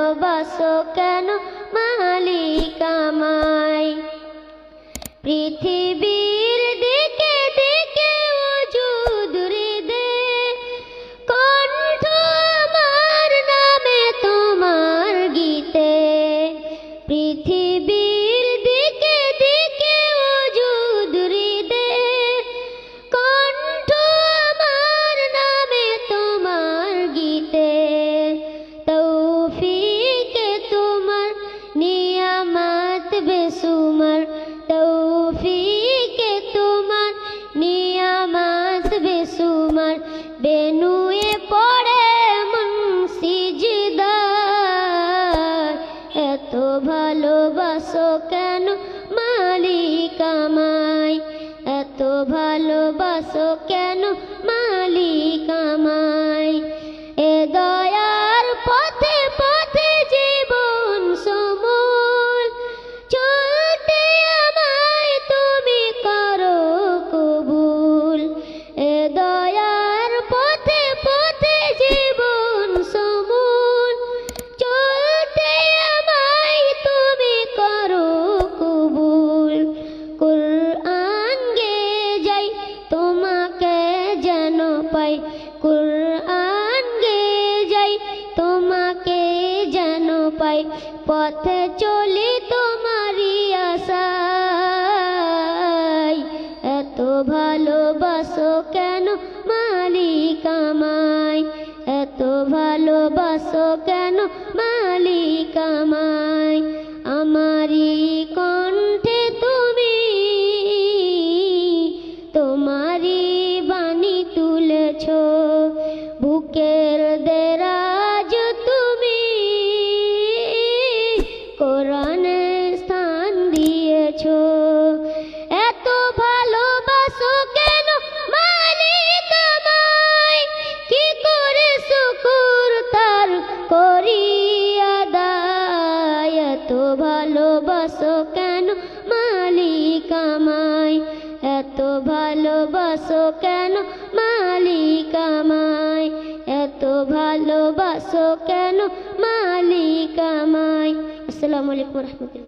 ভালোবাসো কেন মালিক আমায়। পৃথিবীর দিকে দিকে ওজুদ হৃদে কণ্ঠ আমার নামে তোমার গীতে। পৃথিবীর দিকে দিকে ওজুদ হৃদে কণ্ঠ আমার নামে তোমার গীতে। তৌফিকে তোমার নিয়ামত বেসুমার, তৌফিকে তোমার নিয়ামত বেসুমার। বেনুয়ে পড়ে মন সিজদায়, এত ভালোবাসো কেন মালিক আমায়। এত ভালোবাসো কেন মালিক আমায়। এ দয়ার পথে পথে জীবন সমূল চলতে আমায় তুমি করো কবুল। এ দয়ার পথে পথে জীবন সমূল চলতে আমায় তুমি করো কবুল। কুরআন গে যাই তোমাকে যেন পাই, কুরআন গে যাই তোমাকে যেন পাই। পথে চলি তোমারই আশায়, এত ভালোবাসো কেন মালিক আমায়। এত ভালোবাসো কেন মালিক আমায়। আমারি কণ্ঠে তুমি তোমারি বাণী তুলেছ, বুকের দেরাজ তুমি কোরআনে স্থান দিয়েছ। এত ভালোবাসো কেন মালিক আমায়, কি করে শুকর তার করি আদায়। এত ভালোবাসো কেন মালিক আমায়। এত ভালোবাসো কেন মালিক আমায়। এত ভালোবাসো কেন মালিক আমায়। আসসালামু আলাইকুম ওয়া রাহমাতুল্লাহ।